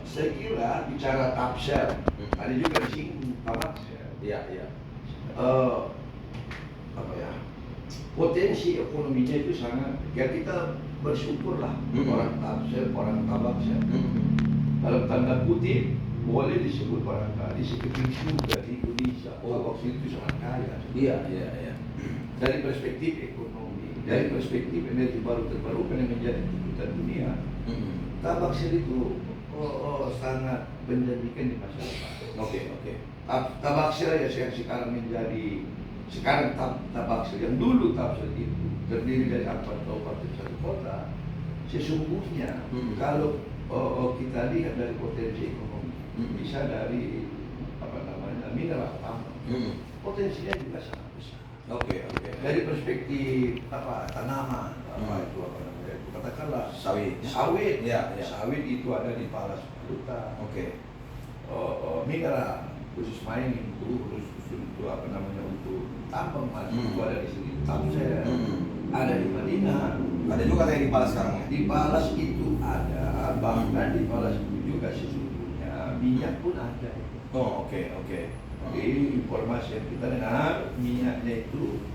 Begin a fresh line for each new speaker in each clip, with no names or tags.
Saya kira bicara tafsir, ada juga disinggung tafsir.
Iya, iya.
Eh, apa ya? Potensi ekonominya itu sangat. Ya kita bersyukurlah orang tafsir, orang tabaksir. Dalam tanda kutip boleh disebut barangkali sekeping surga di Indonesia. Tabaksir itu sangat kaya.
Iya, iya, iya.
Dari perspektif ekonomi, dari perspektif energi baru terbarukan yang menjadi tuntutan dunia, tabaksir itu sangat menjanjikan di masa depan.
Oke, oke.
Tabaksir ya yang sekarang tabaksir yang dulu tabaksir itu terdiri dari 4 kabupaten 1 kota. Sesungguhnya kalau kita lihat dari potensi ekonomi, bisa dari mineral tambang, potensinya juga sangat besar.
Oke.
Dari perspektif tanaman, katakanlah
Sawit.
Ya.
Ya.
Sawit itu ada di Palas Baluta.
Oke.
Mineral khusus mining untuk tambang emas itu ada di sini. Tamser ada di Madinah.
Ada juga kayak di Palas sekarang ya?
Di Palas itu ada, bahkan di Palas itu juga sesungguhnya minyak pun ada.
Oh, oke.
Jadi informasi yang kita dengar, minyaknya itu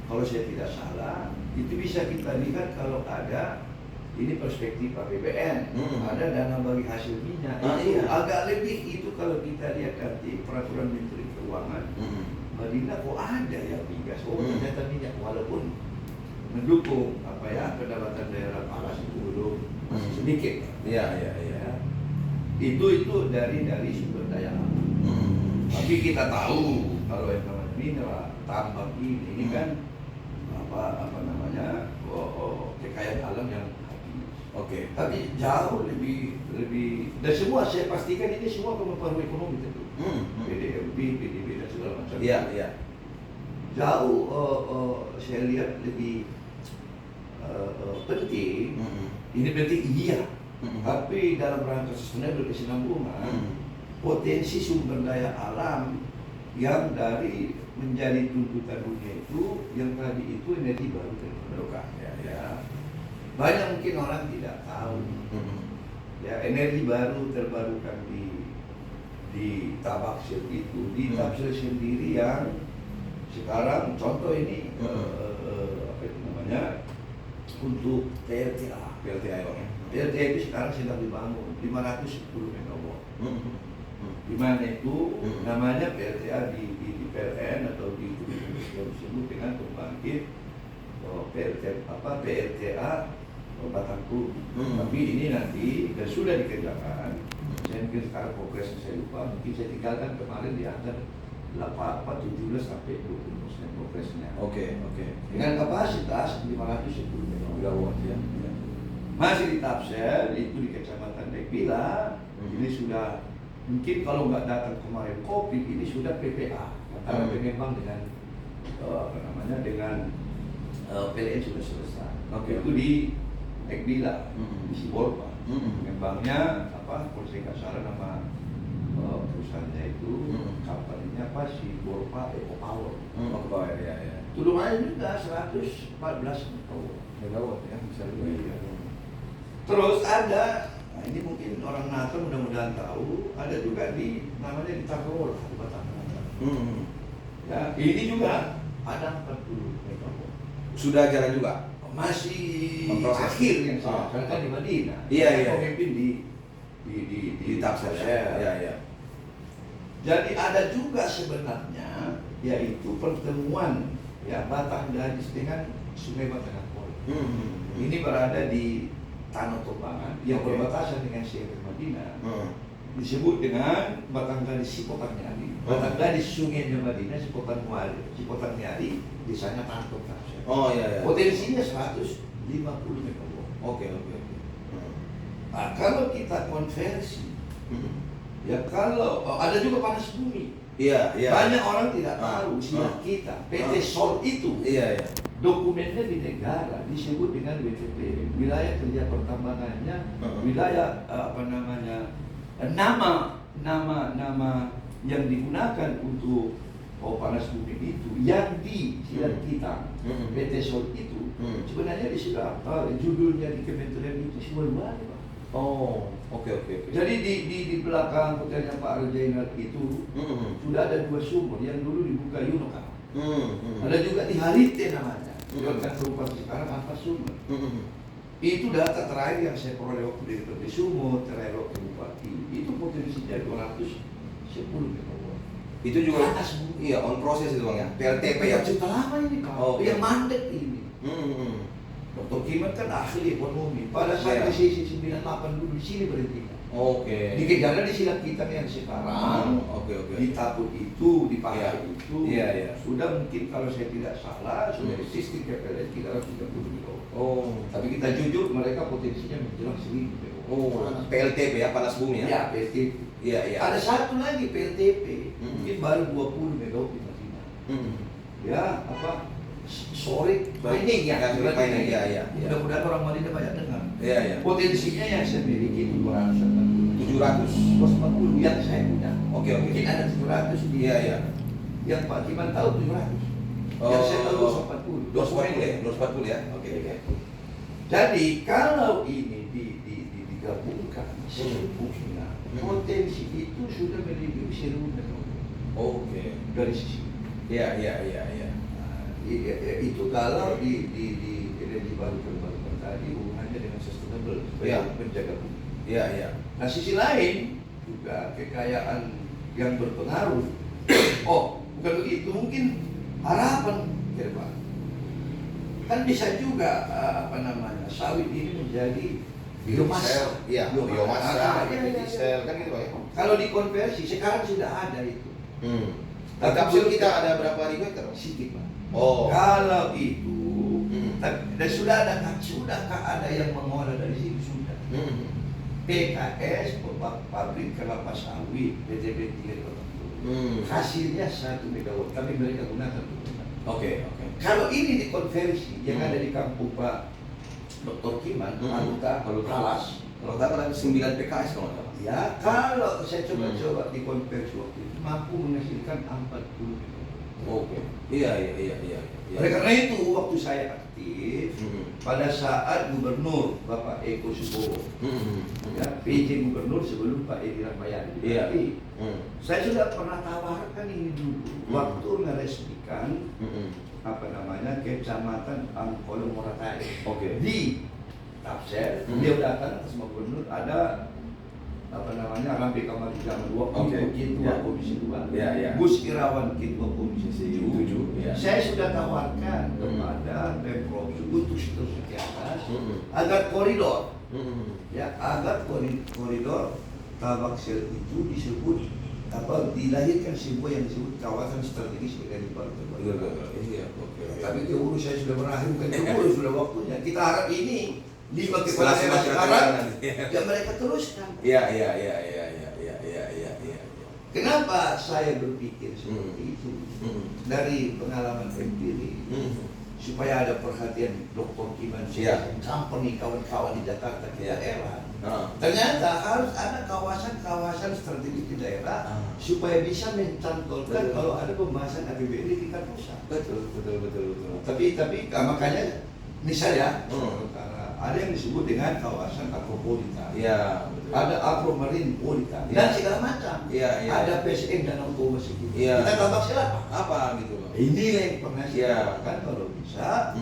kalau saya tidak salah itu bisa kita lihat kalau ada ini perspektif APBN, ada dana bagi hasil minyak. Itu agak lebih itu kalau kita lihat nanti peraturan Menteri Keuangan. Madinah kok ada ya migas, ternyata minyak walaupun mendukung pendapatan daerah Palas itu belum masih sedikit.
Iya.
Itu dari sumber daya alam. Tapi kita tahu kalau yang namanya mineral tambang ini kan kekayaan alam yang habis.
Oke.
Tapi jauh lebih dan semua saya pastikan ini semua mempengaruhi ekonomi tentu. PDB, PDB dan segala macam.
Iya.
Jauh saya lihat lebih penting. Ini penting iya. Tapi dalam rangka sustainable kesinambungan, potensi sumber daya alam yang dari menjadi tuntutan dunia itu, yang tadi itu energi baru terbarukan. Ya. Banyak mungkin orang tidak tahu. Ya, energi baru terbarukan di tabaksir itu, di tabaksir sendiri yang sekarang contoh ini untuk PLTA. PLTA itu sekarang sedang dibangun 510 MW. Di mana itu namanya PLTA di PLN atau disebut dengan pembangkit PLTA Batangku. Tapi ini nanti dan sudah dikerjakan. Saya mungkin sekarang progresnya saya lupa. Mungkin saya tinggalkan kemarin di angka 17 sampai 20% progresnya.
Oke.
Dengan kapasitas 510 MW ya. Masih di Tapsel itu di Kecamatan Dekpila. Ini sudah mungkin kalau nggak datang kemarin COVID ini sudah PPA antara pengembang dengan dengan PLN sudah selesai. Itu di Dekpila, di Sibolpa. Pengembangnya kalau saya nggak salah nama perusahaannya itu company-nya Sibolpa Eco Power.
Ya.
Itu lumayan juga 114 megawatt ya bisa lebih. Terus ada, ini mungkin orang Natal mudah-mudahan tahu, ada juga namanya di Takrol, di Batangan. Ya, ini juga ada 40 megawatt.
Sudah jalan juga?
Masih
memproses
akhir yang saya, karena kan di Madinah.
Iya.
Pemimpin di
Tapsel. Iya.
Jadi ada juga sebenarnya yaitu pertemuan Batang Gadis dengan Sungai Batangan. Ini berada di Tanah Tombangan yang berbatasan dengan Sierra Madinah. Disebut dengan Batang Gadis Sipotan Nyari. Batang Gadis Sungainya Madinah, Sipotan Nyari, desanya Tanah Tombangan.
Iya.
Potensinya 150 megawatt.
Oke.
Nah, kalau kita konversi, kalau ada juga panas bumi.
Iya.
Banyak orang tidak tahu silat kita. PT Sol itu.
Iya.
Dokumennya di negara disebut dengan WTP, wilayah kerja pertambangannya, wilayah nama yang digunakan untuk panas bumi itu yang di silat kita PT Sol itu sebenarnya di judulnya di Kementerian itu Sibolwali, Pak.
Oh, oke oke oke.
Jadi di belakang hotelnya Pak Arjainal itu sudah ada 2 sumur yang dulu dibuka Yunoka. Ada juga di Harite namanya. Kan berupa sekarang apa sumur. Itu data terakhir yang saya peroleh waktu di Sumur, terakhir waktu Bupati. Itu potensinya 210 megawatt.
Itu juga
Atas, Bu.
iya on proses itu Bang ya. PLTP ya.
Sudah lama ini Pak.
Oh,
Yang mandek ini. Dr. Kimat kan ahli ekonomi. Pada saat
Iya.
resesi 98 dulu di sini berhenti.
Oke.
Dikejar di silang kita yang sekarang.
Oke.
Di Taput itu, di Pasar
Iya.
itu.
Iya.
Sudah mungkin kalau saya tidak salah sudah sistem KPLN 330 megawatt.
Oh.
Tapi kita jujur mereka potensinya menjelang 1000 megawatt.
Oh, PLTP ya, panas bumi ya?
Ya, PLTP.
Iya, iya.
Ada satu lagi PLTP, mungkin baru 20 megawatt di Madinah. Ya, apa? Sore mining ya,
mining, iya.
Mudah-mudahan orang Madinah banyak dengar.
Iya, iya.
Potensinya yang saya miliki itu 240 yang saya punya.
Oke.
Mungkin ada 700 di
Iya.
yang Pak Kiman tahu 700. Yang saya tahu 240.
240 ya. Oke.
Jadi kalau ini digabungkan seluruhnya, potensi itu sudah melebihi 1000 megawatt.
Oke.
Dari sisi
Iya.
itu kalau di energi baru terbarukan tadi hubungannya dengan sustainable supaya menjaga bumi.
Iya.
Nah sisi lain juga kekayaan yang berpengaruh. Oh bukan begitu, mungkin harapan ke depan kan bisa juga sawit ini menjadi biomasa.
Iya. Biomasa, diesel kan gitu ya.
Kalau dikonversi sekarang sudah ada itu.
Tapi kapsul kita ada berapa ribu hektar?
Sedikit Pak.
Oh.
Kalau itu, dan sudahkah ada yang mengolah dari situ sudah? PKS, pabrik kelapa sawit, PTB 3 hasilnya 1 megawatt, tapi mereka gunakan untuk
Oke.
Kalau ini dikonversi, yang ada di kampung Pak Dr. Kiman, Paluta, Talas,
Kalau tak ada 9 PKS kalau nggak salah.
ya kalau saya coba dikonversi waktu itu mampu menghasilkan 40 megawatt.
Oke. Iya.
Oleh karena itu waktu saya aktif pada saat Gubernur Bapak Eko Subowo, ya, PJ Gubernur sebelum Pak Edi Rahmayadi.
Iya.
Saya sudah pernah tawarkan ini dulu waktu meresmikan Kecamatan Angkolo Moratai.
Oke.
Di Tapsel, dia datang ke semua gubernur ada Rambi Kamar Zaman 2, Ketua Komisi 2, Gus Irawan Ketua Komisi 7. Saya sudah tawarkan kepada Pemprov untuk seterusnya ke atas agar koridor, agar koridor Tabaksel itu disebut dilahirkan sebuah yang disebut kawasan strategis energi baru terbarukan. Tapi keburu saya sudah berakhir, bukan keburu sudah waktunya. Kita harap ini 5 kepala daerah sekarang ya mereka teruskan.
Iya.
Kenapa saya berpikir seperti itu? Dari pengalaman empirik, supaya ada perhatian Dr. Kiman company kawan-kawan di Jakarta di daerah. Ternyata harus ada kawasan-kawasan strategis di daerah supaya bisa mencantolkan kalau ada pembahasan APBN di tingkat pusat.
Betul.
Tapi makanya misalnya ada yang disebut dengan kawasan agropolitan.
Iya, betul.
Ada agromarinpolitan dan segala macam.
Iya.
Ada PSN dan Toba segitu.
Iya.
Kita tambah siapa?
Apa gitu Bang?
Inilah yang pernah saya
Iya.
katakan kalau bisa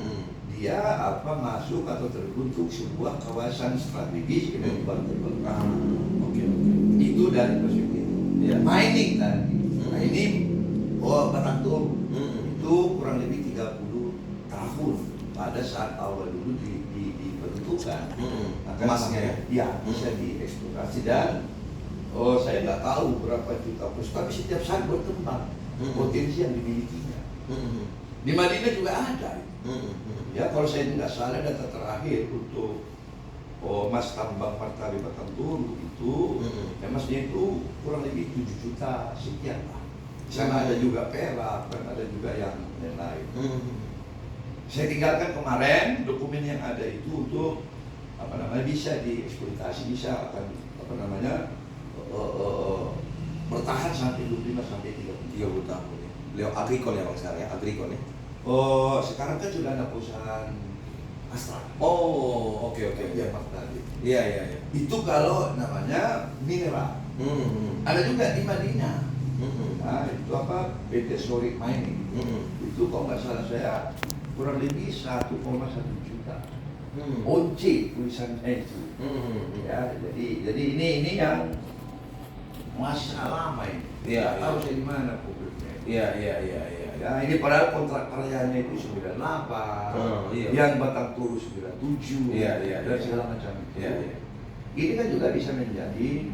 dia masuk atau terbentuk sebuah kawasan strategis energi baru terbarukan.
Oke.
Itu dari perspektif mining tadi. Mining Batang itu kurang lebih 30 tahun pada saat awal dulu dibentukkan.
Emasnya
bisa dieksplorasi dan saya nggak tahu berapa juta pos, tapi setiap saat berkembang potensi yang dimilikinya. Di Madinah juga ada. Ya kalau saya nggak salah data terakhir untuk Mas Tambang Partawi Batang Toru itu, emasnya itu kurang lebih 7 juta sekian lah. Sama ada juga perak dan ada juga yang lain. Saya tinggalkan kemarin dokumen yang ada itu untuk bisa dieksploitasi, bisa bertahan sampai 25 sampai 30
tahun ya. Agrikon ya Bang sekarang ya, agrikon ya.
Sekarang kan sudah ada perusahaan Astra.
Oh, oke oke.
Yang tadi.
Iya iya iya.
Itu kalau namanya mineral. Ada juga di Madinah. Nah, itu apa? PT Sorik Mining. Itu kalau nggak salah saya kurang lebih 1,1 juta. OC tulisannya itu. Ya, jadi ini yang masalah lama ini.
Iya.
Tahu saya di mana problemnya.
Iya.
Ya, ini padahal kontrak karyanya itu 98,
Iya.
yang Batang Toru 97,
Iya.
dan segala macam itu.
Iya.
Ini kan juga bisa menjadi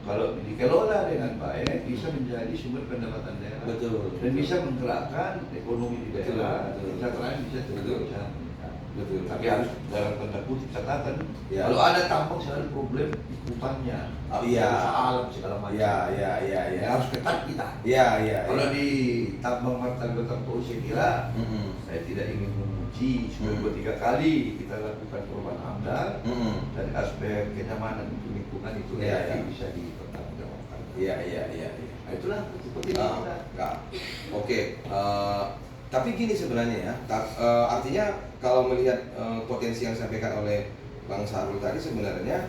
kalau dikelola dengan baik bisa menjadi sumber pendapatan daerah.
Betul.
Dan bisa menggerakkan ekonomi di daerah.
Betul.
Kesejahteraan bisa
Betul.
meningkat.
Betul.
Tapi harus dalam tanda kutip catatan.
Ya.
Kalau ada tambang selalu problem di hutannya,
Oh, iya.
alam segala macam.
Iya.
Ya, harus ketat kita.
Iya.
Kalau di tambang martabak Toru saya kira saya tidak ingin memuji sudah 2-3 kali kita lakukan perubahan AMDAL dari aspek kenyamanan untuk lingkungan itu
Iya.
bisa dipertanggungjawabkan.
Iya.
Nah, itulah seperti itu.
Oke. Tapi gini sebenarnya ya, artinya kalau melihat potensi yang disampaikan oleh Bang Sarul tadi sebenarnya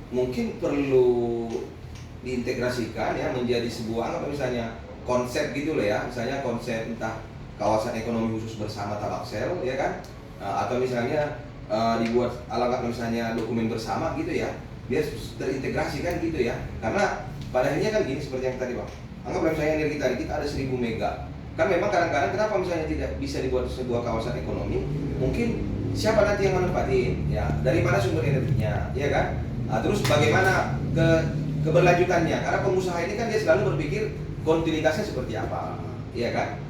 mungkin perlu diintegrasikan ya menjadi sebuah apa misalnya konsep gitu loh ya, misalnya konsep entah kawasan ekonomi khusus bersama Tabaksel ya kan, atau misalnya dibuat alangkah misalnya dokumen bersama gitu ya, biar terintegrasi kan gitu ya, karena pada akhirnya kan gini seperti yang tadi Bang, anggaplah misalnya energi tadi kita ada 1000 mega, kan memang kadang-kadang kenapa misalnya tidak bisa dibuat sebuah kawasan ekonomi, mungkin siapa nanti yang menempatin ya, dari mana sumber energinya ya kan, terus bagaimana keberlanjutannya, karena pengusaha ini kan dia selalu berpikir kontinuitasnya seperti apa ya kan.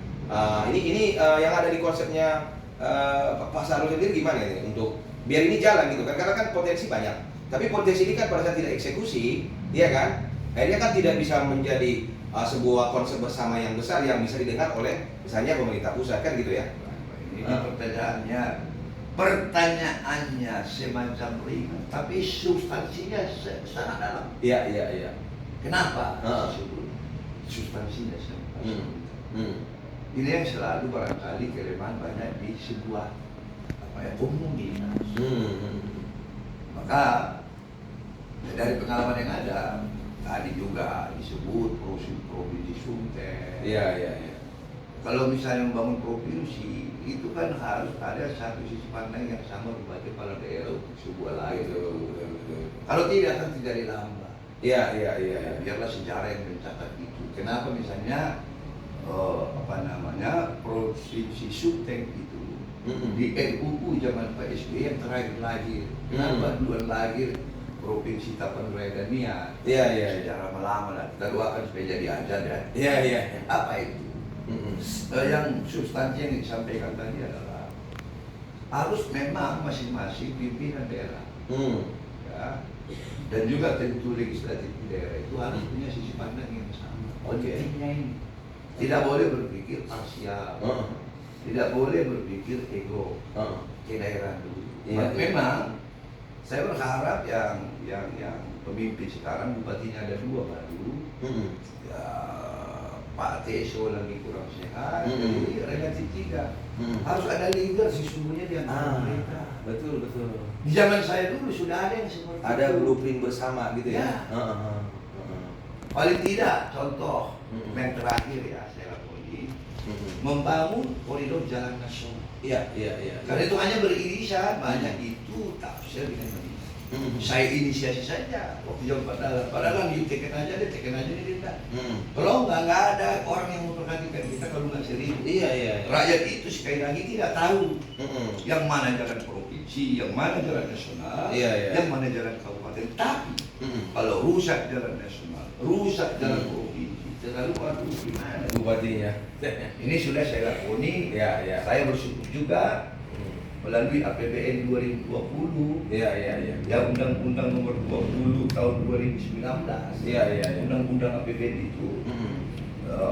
Ini yang ada di konsepnya Pak Sarul sendiri gimana ini untuk biar ini jalan gitu kan, karena kan potensi banyak, tapi potensi ini kan pada saat tidak eksekusi ya kan, akhirnya kan tidak bisa menjadi sebuah konsep bersama yang besar yang bisa didengar oleh misalnya pemerintah pusat kan gitu ya.
Ini pertanyaannya semacam ringan, tapi substansinya sangat dalam.
Iya.
Kenapa? Substansinya sangat dalam. Ini yang selalu barangkali kelemahan banyak di sebuah komunitas. Maka dari pengalaman yang ada tadi juga disebut provinsi Sumter.
Iya.
Kalau misalnya membangun provinsi itu kan harus ada satu sisi pandang yang sama berbagai kepala daerah untuk sebuah lain. Kalau tidak kan tidak dilambat.
Iya.
Biarlah sejarah yang mencatat itu. Kenapa misalnya provinsi Sumter itu di RUU zaman Pak SBY yang terakhir lahir. Kenapa duluan lahir provinsi Tapanraya dan Nias?
Iya.
Sejarah lama lah. Kita doakan supaya jadi ajar ya.
Iya.
Apa itu? Yang substansi yang disampaikan tadi adalah harus memang masing-masing pimpinan daerah ya, dan juga tentu legislatif di daerah itu harus punya sisi pandang yang sama. Pentingnya ini tidak boleh berpikir parsial, tidak boleh berpikir ego ke daerah dulu. Memang saya berharap yang pemimpin sekarang bupatinya ada 2 baru. Ya, Pak Teso lagi kurang sehat, jadi relatif 3. Harus ada leader sesungguhnya di antara mereka.
Betul.
Di zaman saya dulu sudah ada yang seperti
Ada
itu.
blueprint bersama gitu ya.
Paling tidak contoh yang terakhir ya saya lakoni membangun koridor jalan nasional.
Iya.
Karena itu hanya beririsan banyak itu tafsir dengan Madinah. Saya inisiasi saja waktu jam padahal di teken aja ini tidak. Kalau nggak ada orang yang memperhatikan kita kalau nggak serius.
Iya.
Rakyat itu sekali lagi tidak tahu yang mana jalan provinsi, yang mana jalan nasional, yang mana jalan kabupaten. Tapi kalau rusak jalan nasional, rusak jalan provinsi, terlalu aduh gimana?
Bupatinya.
Ini sudah saya lakoni.
Iya.
Saya bersyukur juga melalui APBN 2020.
Iya.
Ya Undang-Undang Nomor 20 Tahun 2019.
Iya.
Undang-Undang APBN itu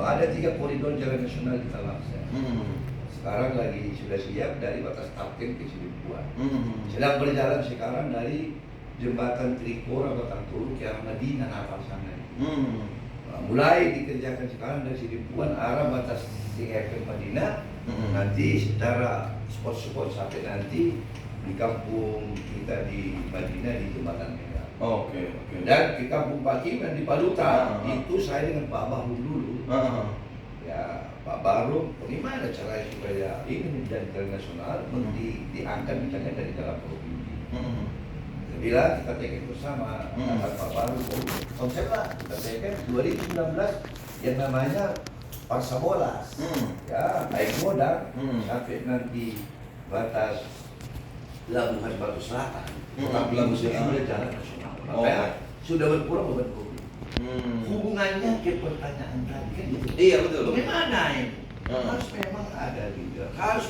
ada 3 koridor jalan nasional di Tabaksel. Sekarang lagi sudah siap dari batas Tapken ke Cileunyi. Sedang berjalan sekarang dari jembatan Trikora Batang Toru ke arah Madinah Natal sana. Mulai dikerjakan sekarang dari Cileunyi arah batas TR ke Madinah Nanti secara spot-spot sampai nanti di kampung kita di Madinah di Jembatan Merah.
Oke.
Dan di kampung Pak Kiman di Paluta itu saya dengan Pak Bahru dulu. Ya Pak Bahru, bagaimana caranya supaya ini menjadi internasional diangkat misalnya dari dalam provinsi. Saya bilang kita tekan bersama dengan Pak Bahru. Konsep lah kita tekan 2019 yang namanya Paksa Bolas. Ya naik modal sampai nanti batas Labuhan Batu Selatan. Tapi
Labuhan
ini
Selatan.
sudah jalan nasional.
Oh.
Makanya sudah berkurang beban COVID. Hubungannya ke pertanyaan tadi kan gitu.
Iya betul.
Bagaimana ini? Harus memang ada leader, harus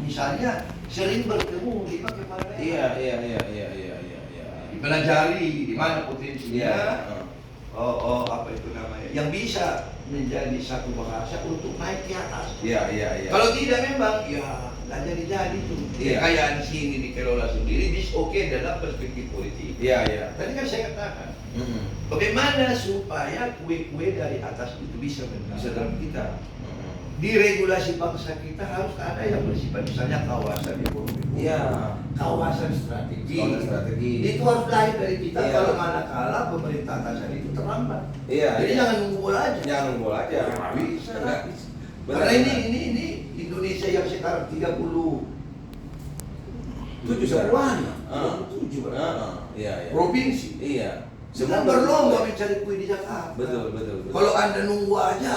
misalnya sering bertemu di kepala daerah.
Iya.
Dipelajari di mana potensinya.
Iya.
Apa itu namanya? Yang bisa menjadi satu bahasa untuk naik ke atas.
Iya.
Kalau tidak memang ya nggak jadi tuh.
Iya.
Kayak di sini dikelola sendiri, oke dalam perspektif politik.
Iya.
Tadi kan saya katakan, bagaimana supaya kue-kue dari atas itu bisa dalam kita. Di regulasi bangsa kita harus ada yang bersifat misalnya kawasan ekonomi.
Iya.
Kawasan strategi. Itu harus lahir dari kita.
Iya.
Kalau manakala pemerintah atasan itu terlambat.
Iya.
Jadi jangan nunggu bola aja.
Jangan nunggu bola aja.
Nggak bisa.
Nggak bisa.
Karena ini Indonesia yang sekarang 37 sebuah. 37
Iya.
provinsi.
Iya.
Semua berlomba mencari kue di Jakarta.
Betul.
Kalau Anda nunggu aja,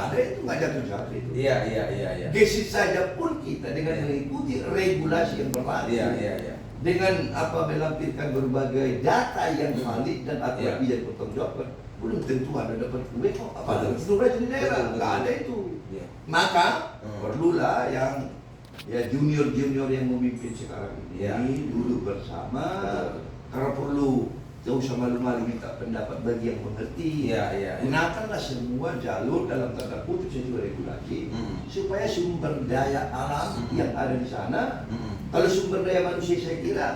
ada itu nggak jatuh itu.
Iya.
Gesit saja pun kita dengan mengikuti regulasi yang berlaku.
Iya.
Dengan melampirkan berbagai data yang valid dan aturan
Iya.
yang bertanggung belum tentu Anda dapat kue kok. Apa
Betul.
tentu saja di daerah,
Betul.
nggak ada itu.
Iya.
Maka perlulah yang junior yang memimpin sekarang ini
Iya.
duduk bersama. Karena perlu jauh usah malu-malu minta pendapat bagi yang mengerti.
Iya.
Gunakanlah semua jalur dalam tanda kutip sesuai regulasi supaya sumber daya alam yang ada di sana. Kalau sumber daya manusia saya kira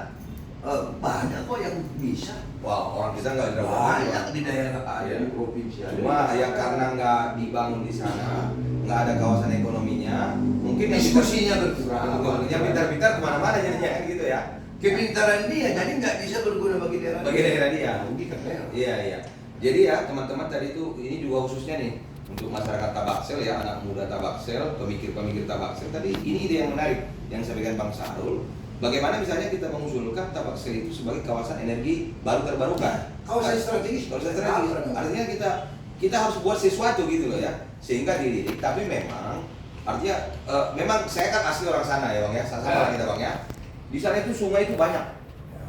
banyak kok yang bisa.
Wah, orang kita nggak ada
Banyak di daerah ada
Iya.
di provinsi ada.
Cuma ya karena nggak dibangun di sana, nggak ada kawasan ekonominya, mungkin yang
Diskusinya berkurang.
yang pintar-pintar kemana-mana jadinya kan gitu ya.
Kepintaran dia jadi nggak bisa berguna bagi daerah.
Bagi daerah dia.
Rugikan daerah.
Iya. Jadi ya teman-teman tadi itu ini juga khususnya nih untuk masyarakat Tabaksel ya, anak muda Tabaksel, pemikir-pemikir Tabaksel. Tadi ini ide yang menarik yang disampaikan Bang Sahrul. Bagaimana misalnya kita mengusulkan Tabaksel itu sebagai kawasan energi baru terbarukan.
Kawasan strategis.
Artinya kita harus buat sesuatu gitu loh ya, sehingga dididik. Tapi memang artinya memang saya kan asli orang sana ya Bang ya, sama kita Bang ya. Di sana itu sungai itu banyak.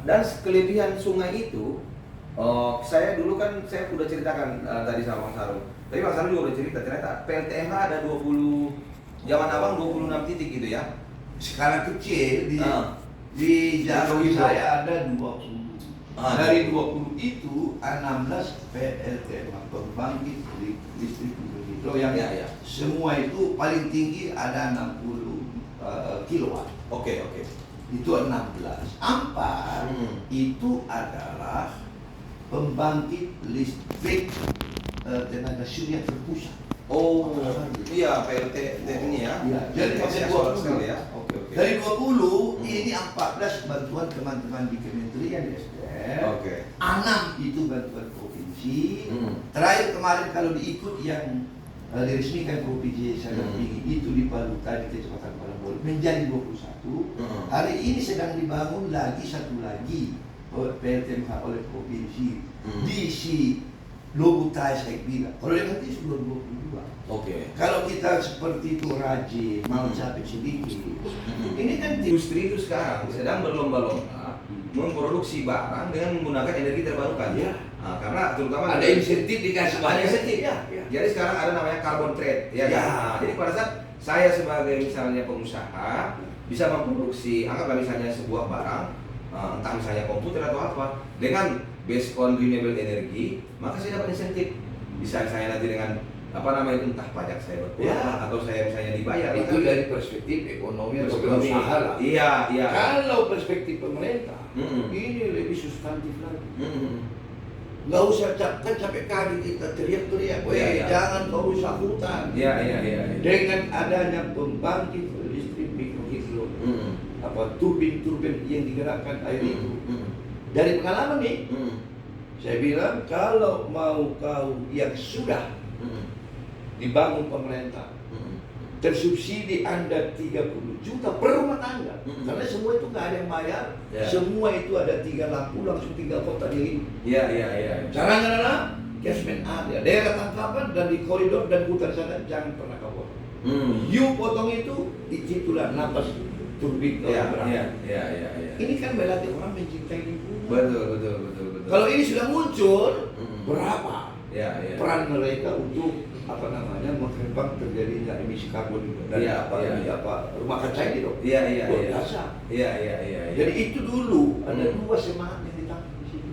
Dan kelebihan sungai itu saya dulu kan saya udah ceritakan tadi sama Bang Sahrul. Tapi Bang Sahrul juga udah cerita ternyata PLTMH ada 20 zaman Abang 26 titik gitu ya.
Sekarang kecil di jalur saya ada 20. Dari 20 itu 16 PLTMH pembangkit listrik mikro yang semua itu paling tinggi ada 60 kilowatt.
Oke.
Itu 16. Ampar itu adalah pembangkit listrik tenaga surya terpusat.
Oh, iya PLT ini ya.
Iya, jadi pakai 20
ya. Oke.
Dari 20 ini 14 bantuan teman-teman di Kementerian SDM.
Oke.
6 itu bantuan provinsi. Terakhir kemarin kalau diikut yang diresmikan provinsi saya tinggi itu di Paluta di Kecamatan Palambol menjadi 21. Hari ini sedang dibangun satu lagi PLTMH oleh provinsi di si Lobutai saya bilang. Kalau yang nanti sudah 22.
Oke.
Kalau kita seperti itu rajin, mau capek sedikit. Ini kan industri itu sekarang sedang berlomba-lomba memproduksi barang dengan menggunakan energi terbarukan. Ya. Nah, karena terutama ada insentif dikasih banyak insentif. Ya. Jadi sekarang ada namanya carbon trade. Ya. Jadi pada saat saya sebagai misalnya pengusaha bisa memproduksi, anggaplah misalnya sebuah barang, entah misalnya komputer atau apa, dengan based on renewable energy, maka saya dapat insentif. Bisa saya nanti dengan entah pajak saya berkurang atau saya misalnya dibayar. Itu dari perspektif ekonomi atau usaha lah.
Iya.
Kalau perspektif pemerintah, ini lebih substantif lagi. nggak usah kan capek kali kita teriak-teriak, jangan kau rusak hutan. Dengan adanya pembangkit listrik mikrohidro, turbin-turbin yang digerakkan air itu. Dari pengalaman nih, saya bilang kalau mau kau yang sudah dibangun pemerintah, tersubsidi Anda 30 juta per rumah tangga, karena semua itu nggak ada yang bayar, semua itu ada 3 lampu langsung 3 kota di caranya adalah cashman ada, daerah tangkapan dan di koridor dan hutan sana jangan pernah kau potong. You potong itu, itulah napas turbin kau berangkat. Ini kan berarti orang mencintai lingkungan.
Betul.
Kalau ini sudah muncul, berapa peran mereka untuk menghemat terjadinya emisi karbon dari rumah kaca ini dong. Biasa. Jadi itu dulu ada 2 semangat yang ditangkap di sini.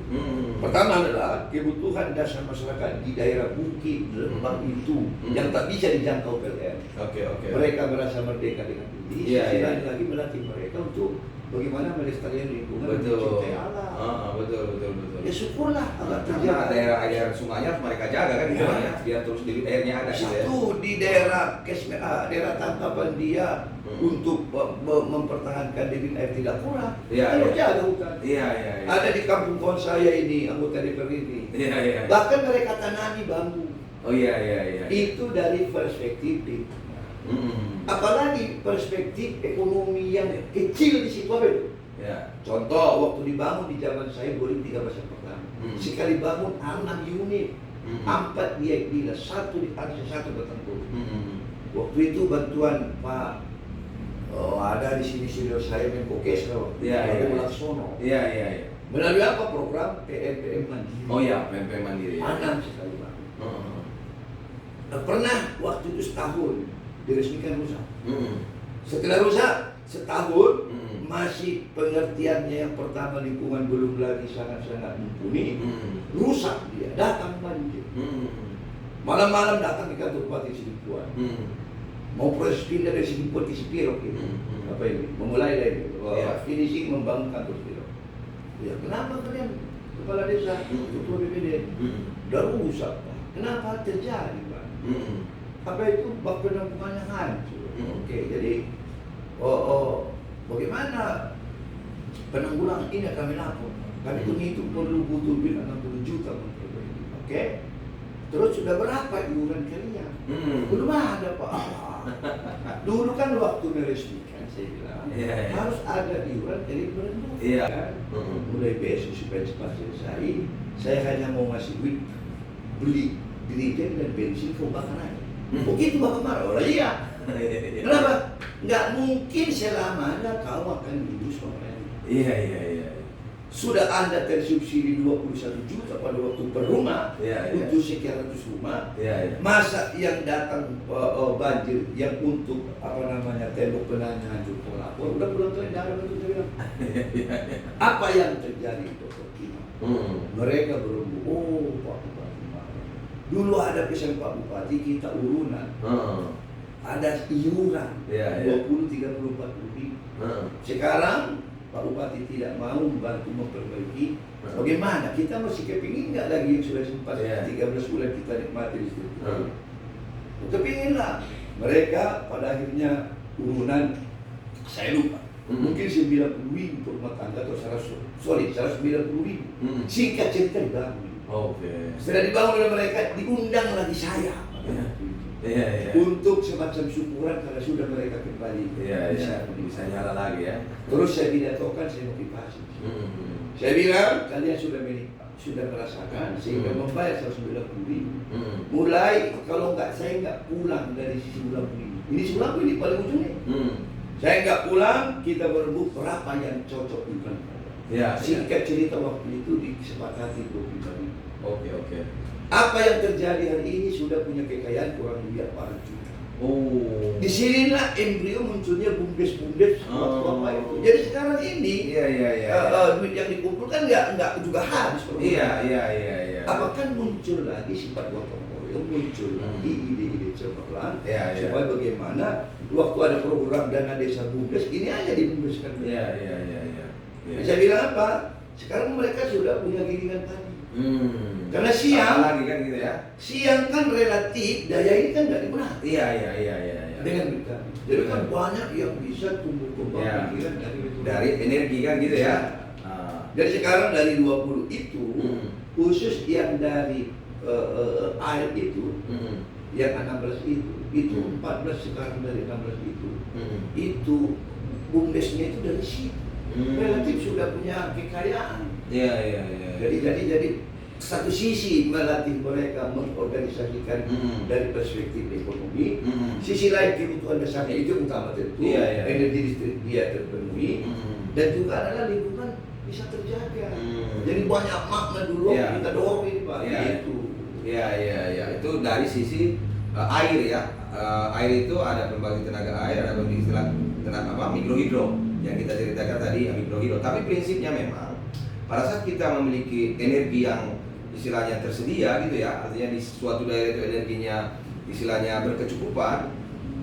Pertama adalah kebutuhan dasar masyarakat di daerah bukit lembah itu yang tak bisa dijangkau PLN. Mereka merasa merdeka dengan ini. Sisi lain lagi melatih mereka untuk bagaimana melestarikan lingkungan dan mencintai alam.
Betul.
Ya syukurlah agak
Karena
terjaga.
daerah sungainya harus mereka jaga kan, biar terus airnya ada.
Satu di daerah daerah tangkapan dia untuk mempertahankan debit air tidak kurang. Kalau jaga hutan. Ada di kampung kawan saya ini anggota DPR ini. Bahkan mereka tanami bambu. Itu dari perspektif apalagi perspektif ekonomi yang kecil di situ apa itu? Contoh waktu dibangun di zaman saya 2013 yang pertama, sekali bangun 6 unit, 4 dia bila, 1 di atas 1 bertempur. Waktu itu bantuan Pak ada di sini senior saya Menko Kesro, Laksono. Melalui apa program PMPM Mandiri.
PMP Mandiri.
6 sekali bangun. Pernah waktu itu setahun diresmikan rusak. Setelah rusak setahun masih pengertiannya yang pertama lingkungan belum lagi sangat-sangat mumpuni, rusak dia, datang banjir. Malam-malam datang di kantor Bupati Sidimpuan, mau proses pindah dari Sidimpuan ke Sipirok gitu. Apa ini? Memulai dari finishing membangun kantor Sipirok. Ya kenapa kalian kepala desa, ketua BPD, udah rusak Pak? Kenapa terjadi Pak? Apa itu bak penampungannya hancur. Jadi bagaimana penanggulangan ini kami lapor. Kami itu perlu butuh 60 juta memperbaiki. Terus sudah berapa iuran kalian? Belum ada Pak. Dulu kan waktu meresmikan saya bilang harus ada iuran dari pemerintah. Mulai besok supaya cepat selesai, saya hanya mau ngasih duit beli deterjen dan bensin kau bakar aja. Begitu Bapak marah, kenapa? Nggak mungkin selamanya kau akan lulus pemerintah. Sudah Anda tersubsidi 21 juta pada waktu per rumah untuk sekian ratus rumah. Masa yang datang banjir yang untuk tembok penanya hancur pelapor udah pulang ke daerah itu saya bilang. Apa yang terjadi Dr. Kima? Mereka berumbu, Pak Bupati. Dulu ada pesan Pak Bupati kita urunan. Ada iuran 20, 30, 40 ribu. Sekarang Pak Bupati tidak mau membantu memperbaiki. Bagaimana? Kita masih kepingin nggak lagi yang sudah sempat 13 bulan kita nikmati di situ. Kepinginlah. Mereka pada akhirnya urunan saya lupa. Mungkin 90 ribu per rumah tangga atau 190 ribu. Singkat cerita dibangun. Setelah dibangun oleh mereka, diundang lagi saya. Untuk semacam syukuran karena sudah mereka kembali
bisa nyala lagi ya.
Terus saya pidatokan, saya motivasi. Saya bilang kalian sudah merasakan sehingga membayar 190 ribu. Mulai kalau saya nggak pulang dari sisi ulang ini. Ini ulang ini paling ujungnya. Saya nggak pulang, kita berebut berapa yang cocok bukan. Singkat cerita waktu itu disepakati 25 ribu. Apa yang terjadi hari ini sudah punya kekayaan kurang lebih 4 juta. Di sinilah embrio munculnya bumdes-bumdes apa itu. Jadi sekarang ini duit yang dikumpulkan nggak juga habis. Apakah muncul lagi sifat gotong royong, muncul lagi ide-ide cemerlang supaya bagaimana waktu ada program dana desa bumdes ini aja dibumdeskan. Saya bilang apa? Sekarang mereka sudah punya gilingan tadi. Karena siang,
lagi kan gitu ya.
siang kan relatif daya ini kan nggak digunakan.
Iya.
Dengan kita. Jadi kan banyak yang bisa tumbuh kembang
Iya.
pikiran dari
Dari energi kan gitu ya.
Jadi sekarang dari 20 itu khusus yang dari air itu yang 16 itu 14 sekarang dari 16 itu bumdesnya itu dari situ. Relatif sudah punya kekayaan.
Iya.
Jadi satu sisi melatih mereka mengorganisasikan dari perspektif ekonomi, sisi lain kebutuhan dasarnya itu utama tentu,
Iya.
energi listrik dia terpenuhi, dan juga adalah lingkungan bisa terjaga. Jadi banyak makna dulu
Iya.
kita dorong ini Pak.
Iya.
Itu.
Iya. Itu dari sisi air ya. Air itu ada pembangkit tenaga air, ada pembangkit tenaga mikrohidro yang kita ceritakan tadi mikrohidro. Tapi prinsipnya memang pada saat kita memiliki energi yang istilahnya tersedia gitu ya, artinya di suatu daerah itu energinya istilahnya berkecukupan,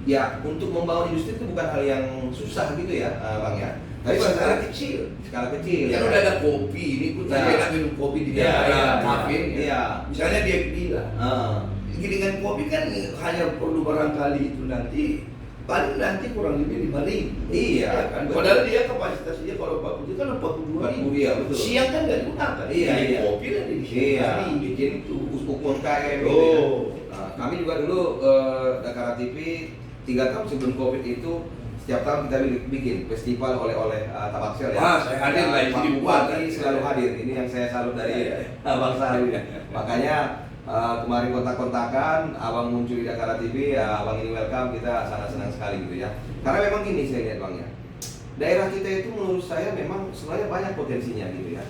ya untuk membangun industri itu bukan hal yang susah gitu ya, Bang ya. Tapi pada
skala
saat
kecil.
skala kecil.
Kan
ya.
udah ada kopi, ini pun
Nah.
saya enak minum kopi di
Iya,
daerah
iya,
kafe.
iya.
Misalnya dia bilang,
Ah.
gilingan kopi kan hanya perlu barangkali itu nanti paling nanti kurang lebih 5.000.
Iya,
kan.
betul.
Padahal dia kapasitasnya kalau 40 kan 42.000.
Iya, betul.
Siang kan nggak digunakan.
Iya.
Kopi lah di sini.
Iya, bikin
itu.
ukun KM gitu ya.
Oh.
Nah, kami juga dulu Dakara TV 3 tahun sebelum Covid itu setiap tahun kita bikin festival oleh-oleh Tabaksel ya.
Saya hadir lah,
Pak
jadi
Bupati selalu hadir. Ini yang saya salut dari Bang Sarul. Makanya kemarin kontak-kontakan, abang muncul di Dakara TV, ya abang ini welcome, kita sangat senang sekali gitu ya. Karena memang gini saya lihat Bang ya, daerah kita itu menurut saya memang sebenarnya banyak potensinya gitu ya.